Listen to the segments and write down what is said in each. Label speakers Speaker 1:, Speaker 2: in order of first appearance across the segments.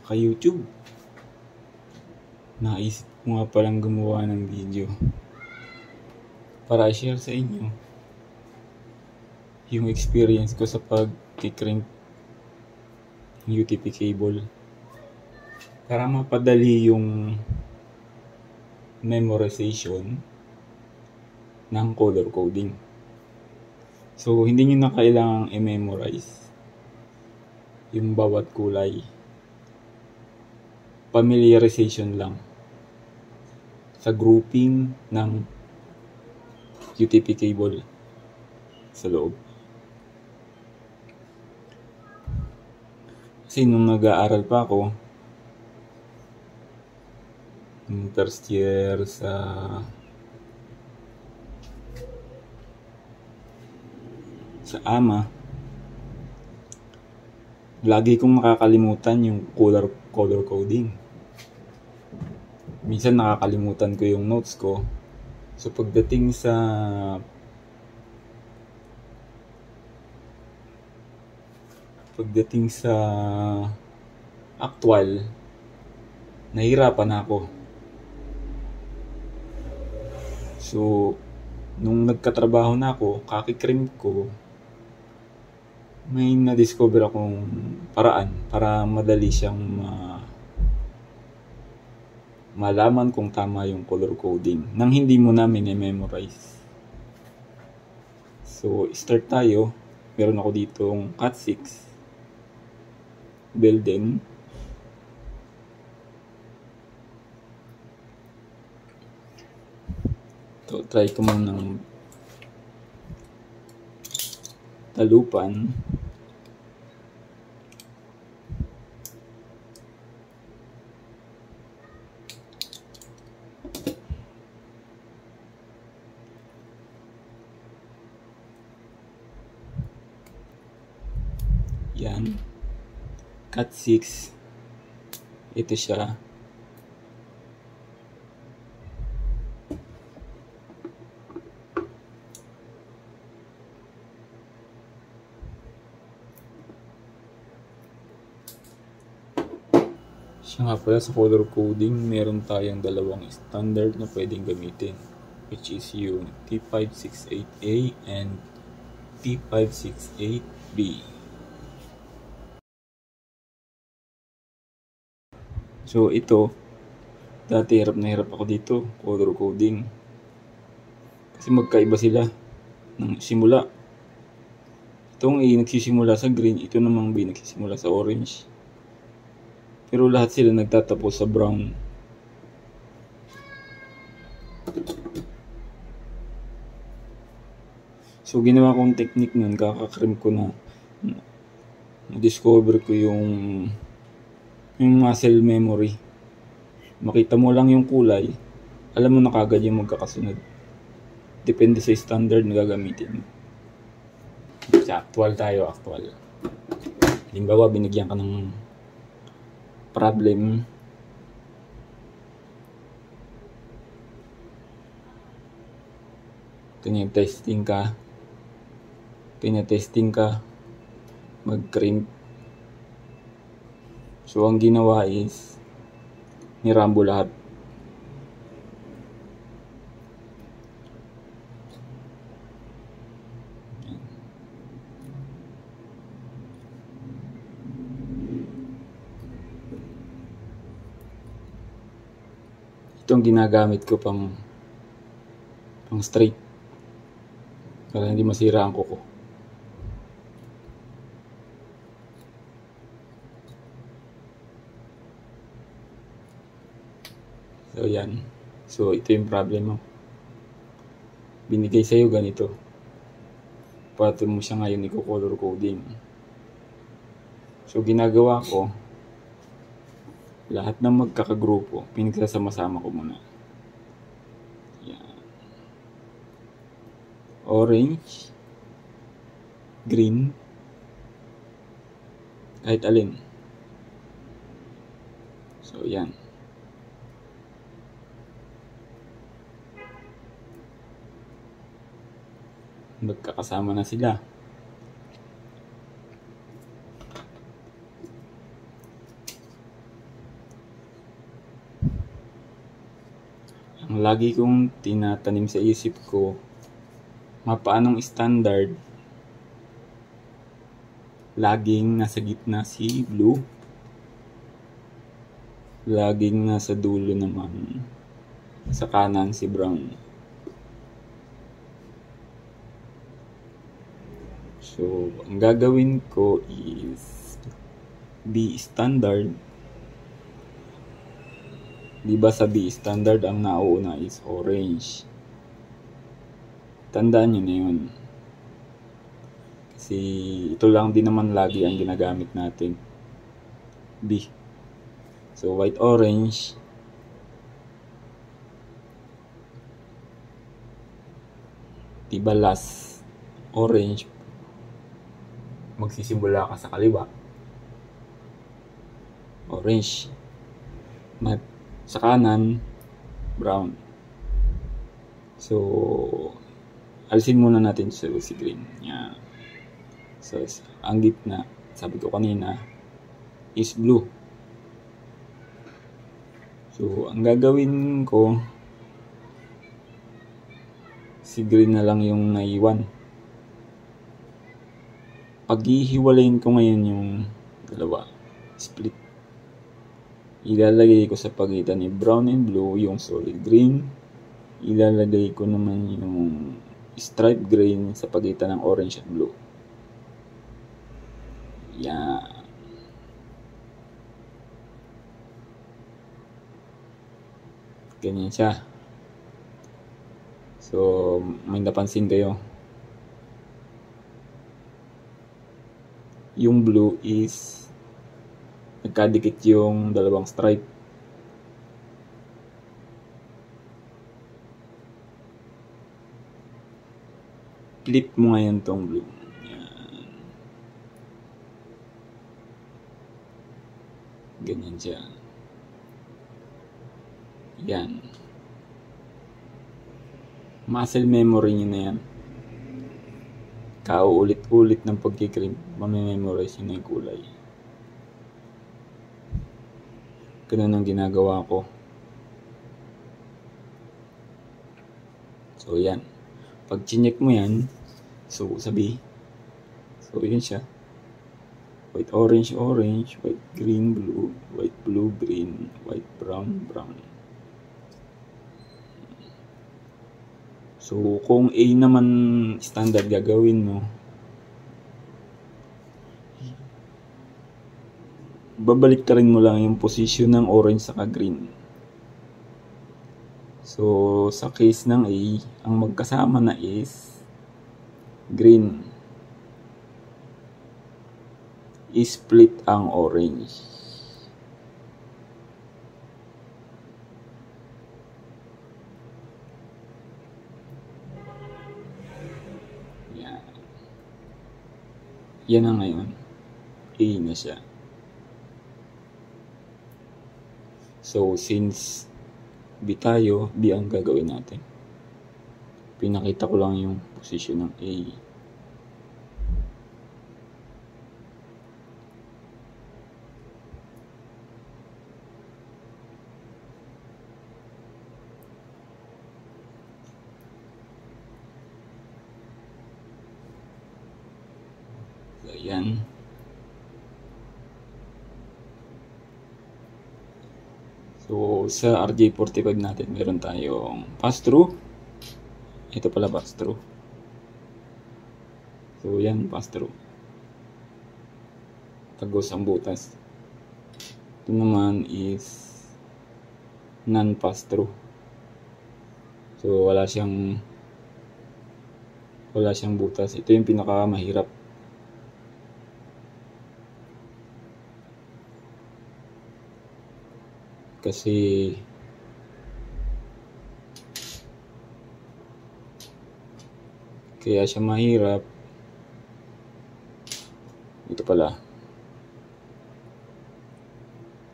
Speaker 1: ka-YouTube. Naisip ko nga palang gumawa ng video para i-share sa inyo yung experience ko sa pag-crimp ng UTP cable para mapadali yung memorization ng color coding. So, hindi nyo na kailangang i-memorize yung bawat kulay. Familiarization lang sa grouping ng UTP cable sa loob. Kasi nung nag-aaral pa ako, yung first year sa AMA, lagi kong nakakalimutan yung color coding. Minsan nakakalimutan ko yung notes ko. So pagdating sa actual, nahirapan ako. So nung nagkatrabaho na ako, kakikrimp ko, may na-discover akong paraan para madali siyang malaman kung tama yung color coding nang hindi mo namin i-memorize. So, start tayo. Meron ako ditong Cat6 Belden. So, try ko muna ng talupan. Yan. Cat6. Ito siya. Siya nga pala, sa color coding, meron tayong dalawang standard na pwedeng gamitin, which is yung T568A and T568B. So ito, dati hirap na hirap ako dito, color coding. Kasi magkaiba sila ng simula. Itong A nagsisimula sa green, ito namang B nagsisimula sa orange. Pero lahat sila nagtatapos sa brown. So ginawa kong technique nun, kakakrimp ko na discover ko yung muscle memory. Makita mo lang yung kulay, alam mo na kagad yung magkakasunod. Depende sa standard na gagamitin. Sa actual tayo, actual. Halimbawa, binigyan ka ng problem. Tinetesting ka mag-crimp. So ang ginawa is nirambo lahat. Itong ginagamit ko pang straight para hindi masira ang kuko. So yan. So ito yung problem mo. Binigay sa'yo ganito. Pato mo siya ngayon i-color coding. So ginagawa ko, lahat ng magkakagrupo, pinagsasama-sama ko muna. Yan. Orange, green, kahit alin. So yan. Magkakasama na sila. ang lagi kong tinatanim sa isip ko, mapaanong standard laging nasa gitna si blue, laging nasa dulo naman sa kanan si brown. So, ang gagawin ko is B standard. Diba sa B standard ang nauuna is orange. Tandaan nyo na yun. Kasi ito lang din naman lagi ang ginagamit natin. B. So, white, orange. Diba last orange, magsisimula ka sa kaliwa. Orange. Sa kanan, brown. So, alisin muna natin si green. Yan. So, ang gitna, sabi ko kanina, is blue. So, ang gagawin ko, si green na lang yung naiwan. Paghihiwalayin ko ngayon yung dalawa, split. Ilalagay ko sa pagitan ni brown and blue yung solid green. Ilalagay ko naman yung stripe green sa pagitan ng orange at blue. Yan. Ganyan siya. So, may napansin kayo. Yung blue is nagkadikit yung dalawang stripe. Flip mo ngayon tong blue. Yan. Ganyan siya. Yan. Muscle memory nyo na yan. Kauulit-ulit ng pagkikrim, mamememorize nyo na yung kulay. Ganun ang ginagawa ko. So, yan. Pag chinek mo yan, so, sabi. So, yun siya. White, orange, orange. White, green, blue. White, blue, green. White, brown, brown. So, kung A naman standard gagawin mo, babalik ka rin mo lang yung position ng orange saka green. So, sa case ng A, ang magkasama na is green. I-split ang orange. Yan na ngayon. A na siya. So, since B tayo, B ang gagawin natin. Pinakita ko lang yung position ng A. Ayan. So, sa RJ45 natin, meron tayong pass-through. Ito pala pass-through. So, yan, pass-through. Tagos ang butas. Ito naman is non-pass-through. So, wala siyang butas. Ito yung pinakamahirap. Kasi kaya siya mahirap. Ito pala.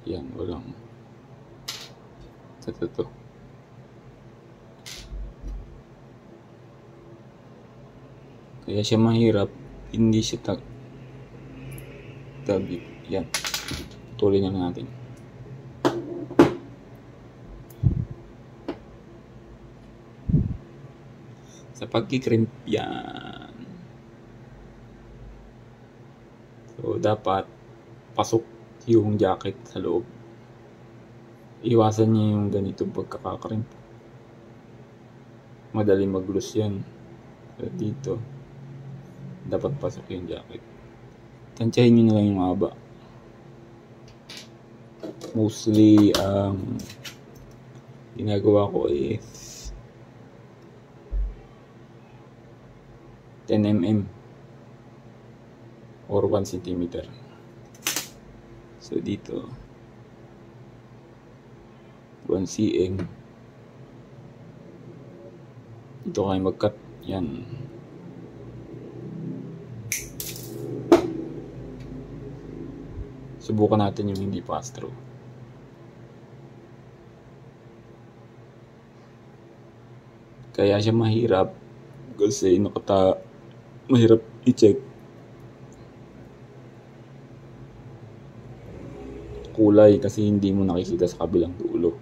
Speaker 1: Yan, walang. Ito. Kaya siya mahirap. Hindi siya yan. Tuloy na natin. Sa pagkikrimp yan. So, dapat pasok yung jacket sa loob. Iwasan niyo yung ganitong pagkakakrimp. Madali mag-loose yan. So, dito, dapat pasok yung jacket. Tansyahin nyo na lang yung haba. Mostly, ginagawa ko is 10 mm or 1 cm. So, dito, 1 cm. Dito kayo mag-cut. Yan. Subukan natin yung hindi pass-through. Kaya siya mahirap kasi mahirap i-check kulay kasi hindi mo nakikita sa kabilang dulo.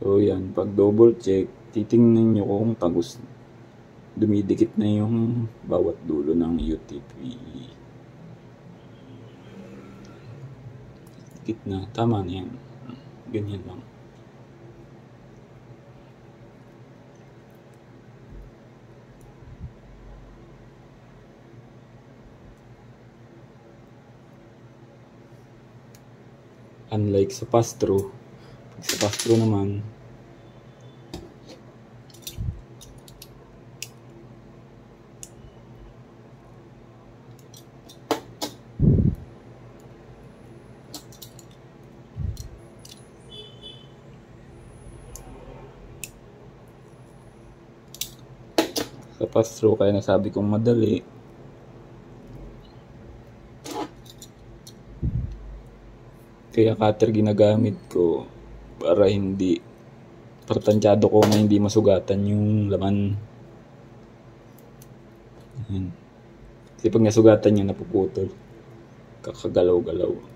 Speaker 1: So yan, pag double check, titingnan nyo kung tagos, dumidikit na yung bawat dulo ng UTP. Dikit na, tama na yan. Ganyan lang. Unlike sa pass-through, sa pass-through naman, kaya nasabi kong madali. Kaya cutter ginagamit ko para tansyado ko na hindi masugatan yung laman. Kasi pag nasugatan niya, napuputol. Kakagalaw-galaw.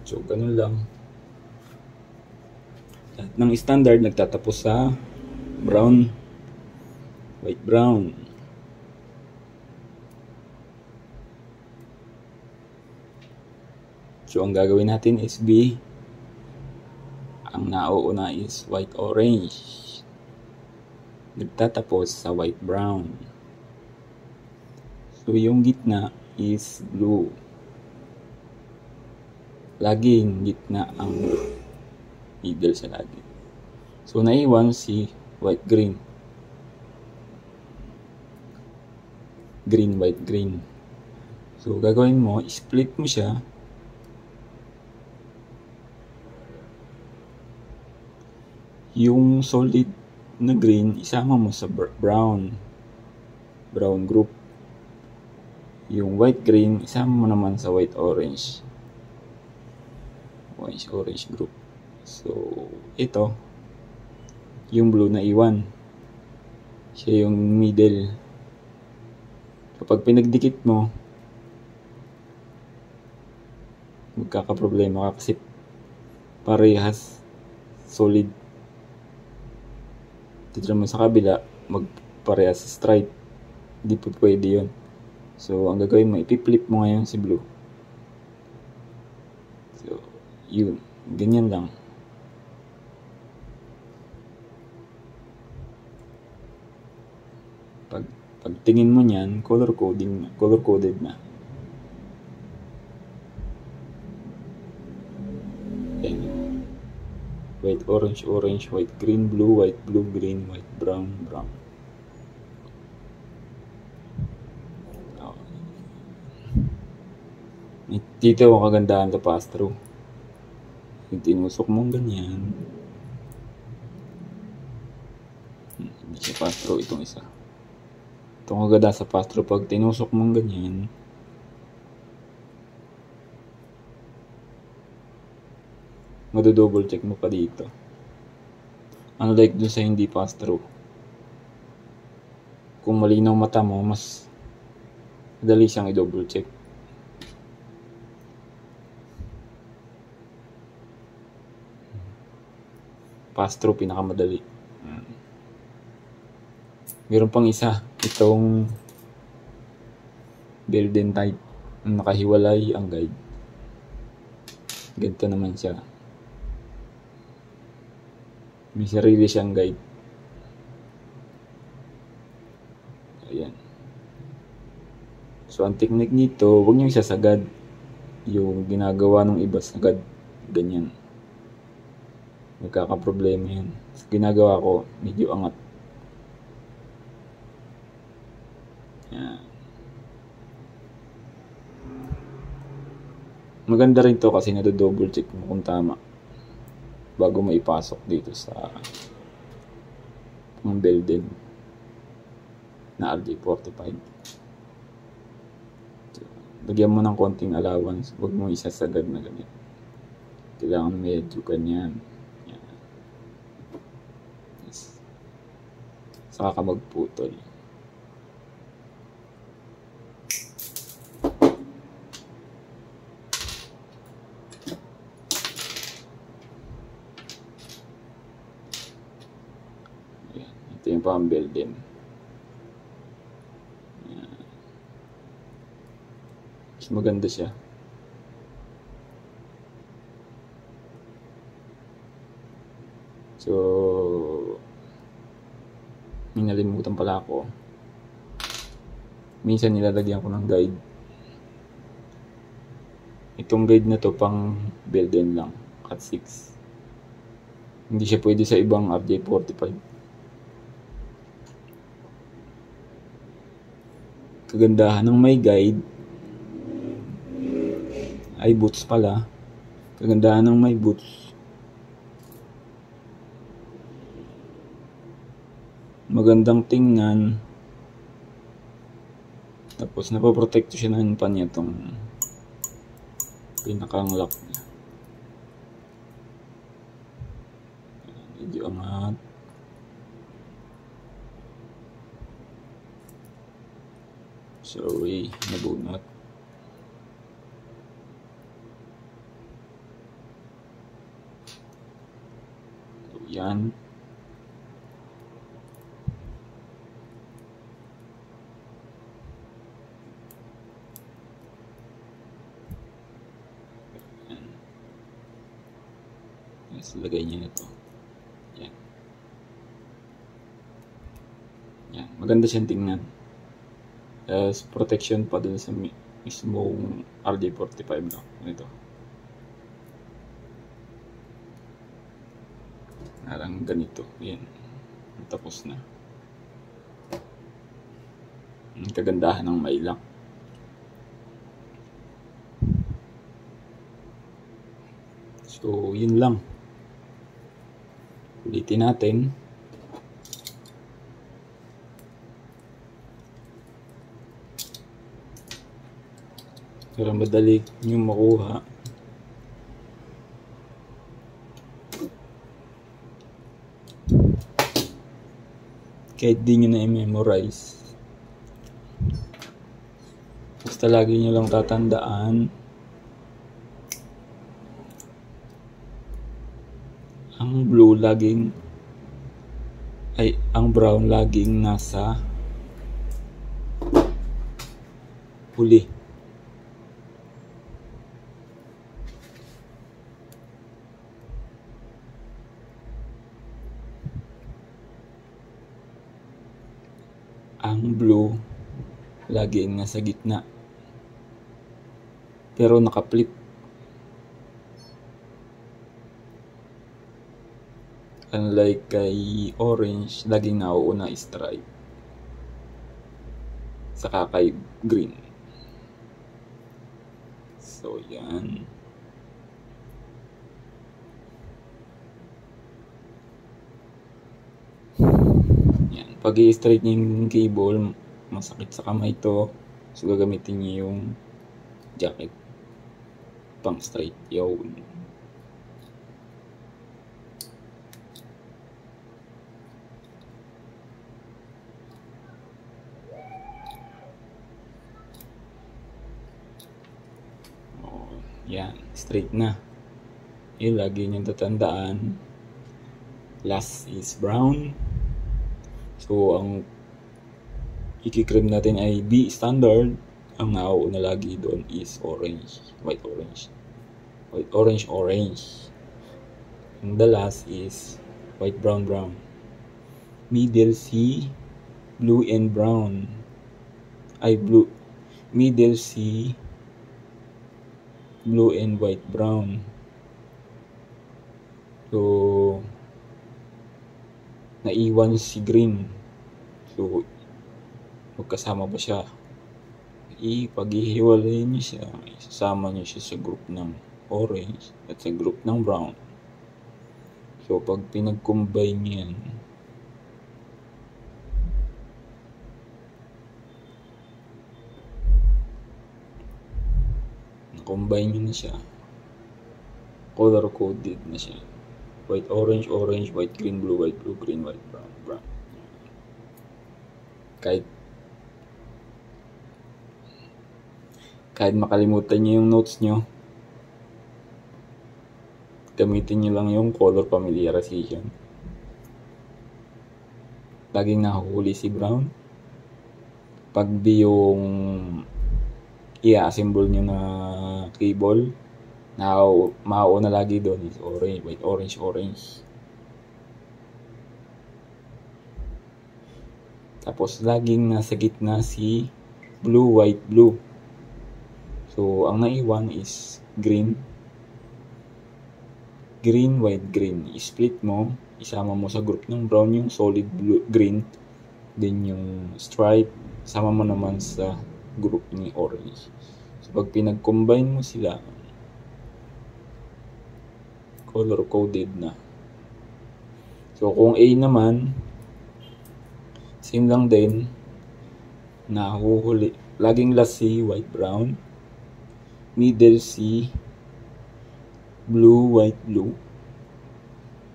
Speaker 1: So, ganun lang. Lahat ng standard nagtatapos sa brown, white brown. So, ang gagawin natin is B. Ang nauuna is white orange. Nagtatapos sa white brown. So, yung gitna is blue. Laging gitna ang middle sa lagi. So, naiwan si white green. Green, white, green. So, gagawin mo, split mo siya. Yung solid na green, isama mo sa brown group. Yung white green, isama mo naman sa white orange group. So, ito, yung blue na iwan, siya yung middle. Kapag pinagdikit mo, magkakaproblema ka kasi parehas solid. Dito naman sa kabila, magparehas straight. Hindi po pwede yun. So, ang gagawin mo, ipiflip mo ngayon si blue. So, yun. Ganyan lang. Pag tingin mo niyan, color coded na. white, orange, orange, white, green, blue, white, blue, green, white, brown, brown. Dito ang kagandahan sa pass-through. Yung tinusok mong ganyan, hindi siya pass-through itong isa. Itong kagandahan sa pass-through, pag tinusok mong ganyan, mado-double check mo pa dito. Unlike dun sa hindi pass-through. Kung malinaw mata mo, mas madali siyang i-double check. Pass-through pinakamadali. Meron pang isa, itong Belden type, nakahiwalay ang guide. Ganito naman siya. May sarili siyang guide. Ayan. So ang technique nito, huwag niyo isasagad yung ginagawa ng iba sagad. Ganyan. Nagkakaproblema yan. So, ginagawa ko, medyo angat. Yan. Maganda rin to kasi nado-double check mo kung tama bago mo ipasok dito sa ang Belden na RJ45. So, lagyan mo ng konting allowance, huwag mo isasagad na ganyan. Kailangan medyo ganyan. Saka ka magputol. Ayan. Ito yung pang-Belden. Mas maganda siya. So, may nalimutan pala ako. Minsan nilalagyan ko ng guide. Itong guide na to pang Belden lang, Cat 6. Hindi siya pwede sa ibang RJ45. Kagandahan ng may guide ay boots pala. Kagandahan ng may boots, magandang tingnan, tapos napoprotekto siya ng pa niya itong pinakang lock niya. Medyo angat. Sorry, nabunot. So, yan. Lagay niya ito. Yan. Yan. Maganda siyang tingnan. As protection pa dun sa mismong RJ45 no? Ito. Parang ganito. Yan. Tapos na. Ang kagandahan ng may lock. So, yun lang. Ulitin natin. Para madali nyo makuha. Kahit di nyo na i-memorize. Basta lagi nyo lang tatandaan ang blue laging ay ang brown laging nasa huli. Ang blue laging nasa gitna. Pero naka-flip. Unlike kay orange, laging nauuna stripe. Saka kay green. So, yan. Yan. Pag i-straight niyo yung cable, masakit sa kamay to. So, gagamitin niyo yung jacket. Pang straight. Yun. Yan, straight na. Yun, lagi nyo tatandaan. Last is brown. So, ang ikikrim natin ay B standard. Ang nauuna lagi doon is orange. White orange. White orange orange. And the last is white brown brown. Middle C, blue and brown. Ay, blue. Middle C, blue and white brown. So, naiwan si green. So, magkasama ba siya? Pag-ihiwalayin niyo siya, isasama niyo siya sa group ng orange at sa group ng brown. So, pag pinag-combine yan, combine nyo na siya, color coded na siya. White orange orange, white green blue, white blue green, white brown brown. Kahit makalimutan nyo yung notes nyo, gamitin nyo lang yung color familiarization. Laging nahuhuli si brown. Pag di yung i-assemble nyo na cable, mauuna lagi doon is orange, white orange orange. Tapos laging nasa gitna si blue white blue. So ang naiwan is green, green white green. I-split mo, isama mo sa group ng brown yung solid blue green, then yung stripe sama mo naman sa group ni orange. So pag pinag-combine mo sila, color coded na. So kung A naman, same lang din, nahuhuli laging last C white brown, middle C blue white blue,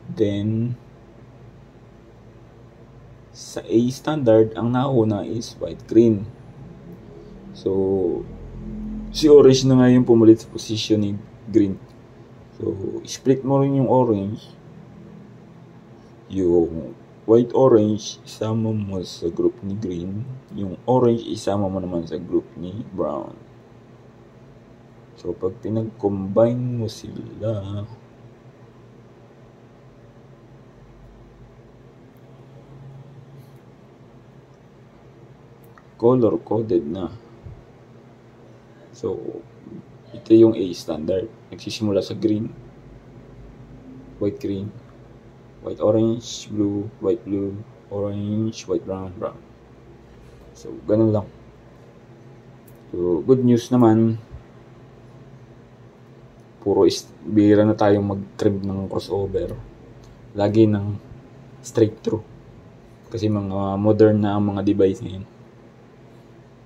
Speaker 1: then sa A standard ang nauna is white green. So si orange na nga yung pumulit sa position ni green. So split mo rin yung orange, yung white orange isama mo sa group ni green, yung orange isama mo naman sa group ni brown. So pag pinag-combine mo sila, color coded na. So ito yung A standard. Nagsisimula sa green, white green, white orange, blue, white blue, orange, white brown, brown. So ganun lang. So good news naman, puro bihira na tayong mag-trim ng crossover. Lagi ng straight through. Kasi mga modern na ang mga device ngayon.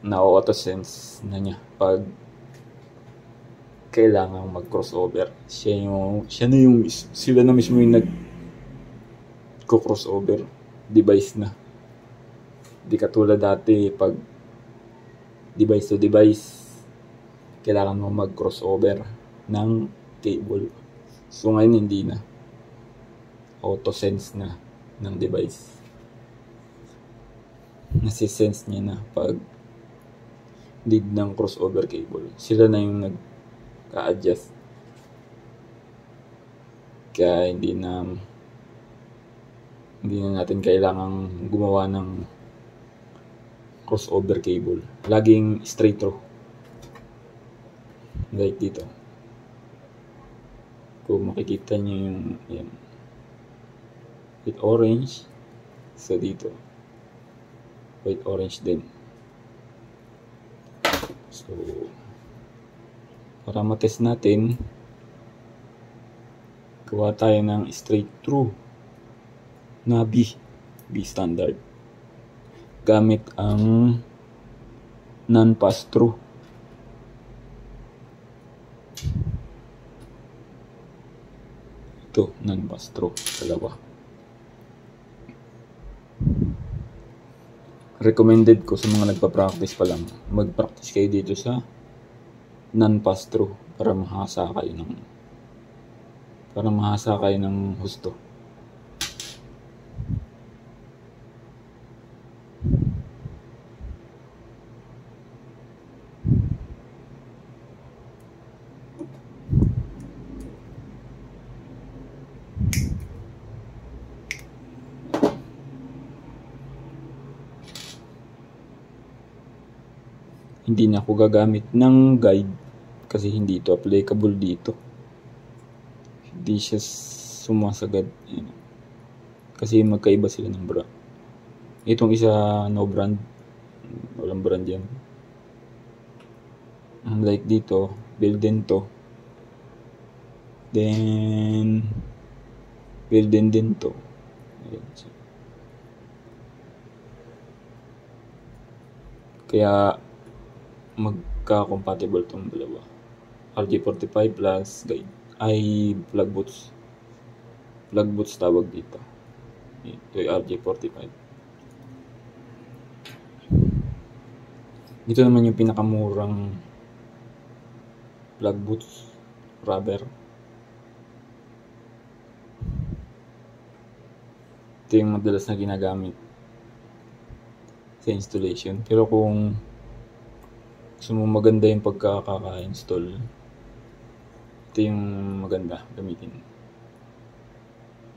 Speaker 1: Na-auto-sense na niya pag kailangan mag-crossover. Sila na mismo yung nag-crossover device na. Di katulad dati pag device to device, kailangan mo mag-crossover ng cable. So ngayon hindi na. Auto-sense na ng device. Nasi-sense niya na pag need ng crossover cable. Sila na yung nag-a-adjust. Kaya hindi na natin kailangang gumawa ng crossover cable. Laging straight through. Like dito. Kung makikita nyo yung yan. white orange. So dito white orange din. So para matest natin, gawa tayo ng straight through na B standard gamit ang non-pass through. Ito, non-pass through, dalawa. Recommended ko sa mga nagpa-practice pa lang, mag-practice kayo dito sa non-pass through para mahasa kayo ng husto. Hindi na ako gagamit ng guide kasi hindi ito applicable dito. Hindi siya sumasagad. Kasi magkaiba sila ng brand. Itong isa no brand. Walang brand yan. Unlike dito, Belden to. Then Belden din to. Ayan. Kaya magka-compatible tong dalawa. RJ45 plus guide ay plug boots. Plug boots tawag dito. Ito ay RJ45. Dito naman yung pinakamurang plug boots rubber. Ito yung madalas na ginagamit sa installation. Pero kung gusto mo maganda yung pagkaka-install, ito yung maganda gamitin.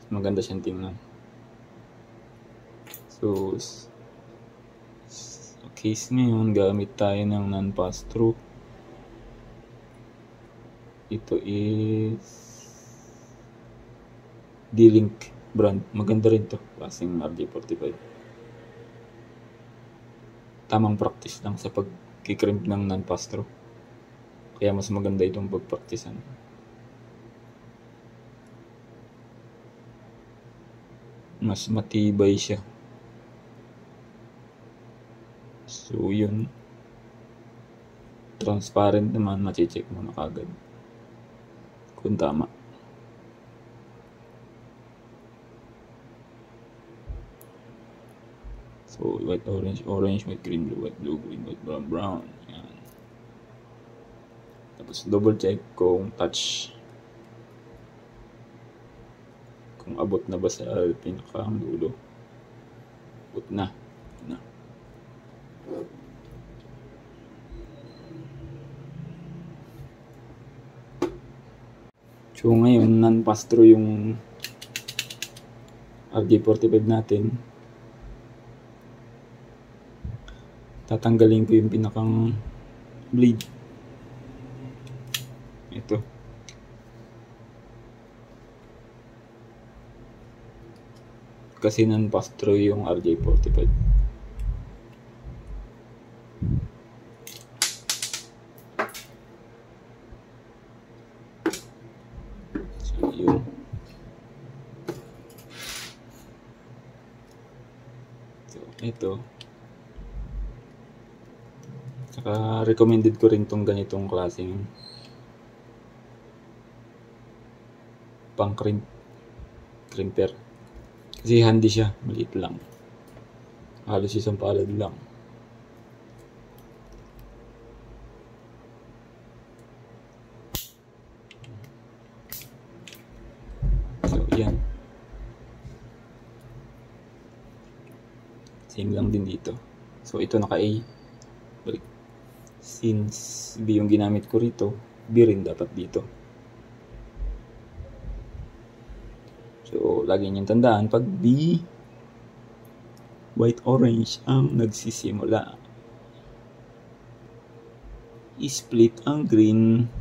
Speaker 1: Maganda siyang tingnan. So case ngayon, gamit tayo ng non-pass through. Ito is D-Link brand. Maganda rin to, klaseng RJ45. Tamang practice lang sa pag-crimp ng non-pass through. Kaya mas maganda itong pag-practicean. Mas matibay siya. So yun. Transparent naman, mache-check mo na kagad kung tama. So white orange, white green, blue, green, white brown. Yan. Tapos double check kung touch, kung abot na ba sa pinakang dulo. Abot na. So ngayon, non-pass through yung RJ45 natin. Tatanggalin ko yung pinakang blade. Ito. Kasi non-pass through yung RJ45. So yun. So ito. Saka recommended ko rin tong ganitong klaseng pang crimper. Kasi handy siya, maliit lang. Halos isang palad lang. So yan. Same lang din dito. So ito naka-A. Balik. Since B yung ginamit ko rito, B rin dapat dito. So, lagi niyong tandaan, pag B, white orange ang nagsisimula. I-split ang green,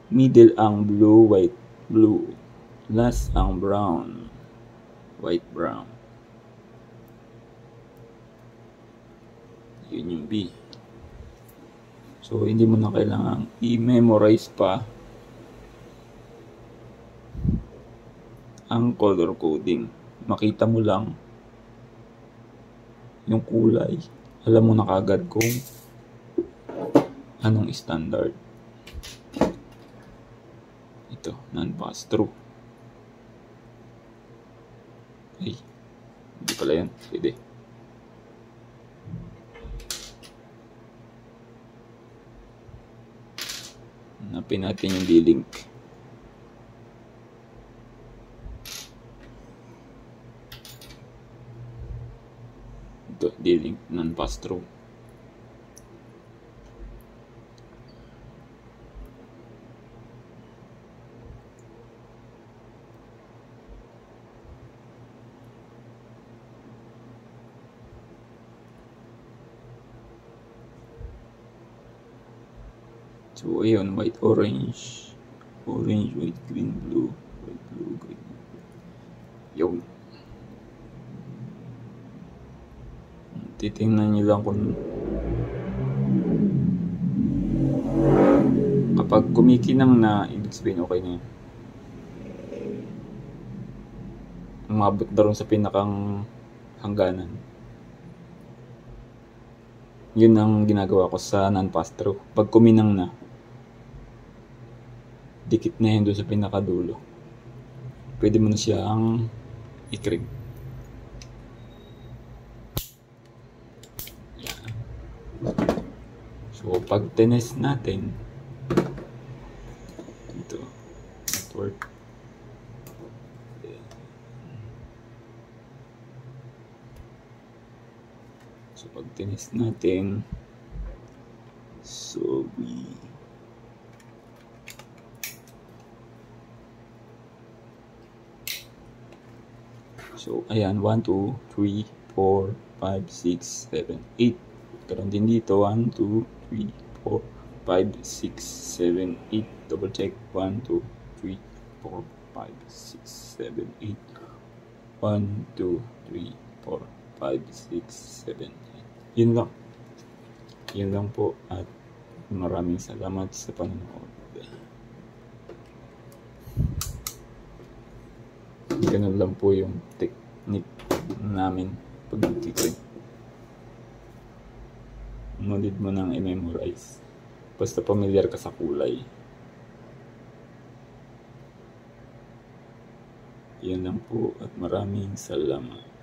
Speaker 1: middle ang blue, white blue, last ang brown. white, brown. Yun yung B. So, hindi mo na kailangan i-memorize pa ang color coding. Makita mo lang yung kulay. Alam mo na kagad kung anong standard. Ito, non-pass-through. Ay, hindi pala yan. Pwede. Hanapin natin yung D-link. Ito, D-link, non-pass-through. So, ayun, white, orange, white, green, blue, white, blue, green. Yun. Titingnan nyo lang kung kapag kumikinang na, ibig sabihin okay na yun. Umabot na rin sa pinakang hangganan. Yun ang ginagawa ko sa non-pass-through. Pag kuminang na, dikit na yun doon sa pinakadulo. Pwede mo na siyang i-crimp. Yan. So, pag tinest natin, ito, network. So, pag tinest natin, So, ayan, 1, 2, 3, 4, 5, 6, 7, 8. Karoon din dito, 1, 2, 3, 4, 5, 6, 7, 8. Double check, 1, 2, 3, 4, 5, 6, 7, 8. 1, 2, 3, 4, 5, 6, 7, 8. Yun lang. Yun lang po at maraming salamat sa panonood. Ganun lang po yung technique namin pag nag-crimp. No need mo nang i-memorize. Basta familiar ka sa kulay. Yan lang po at maraming salamat.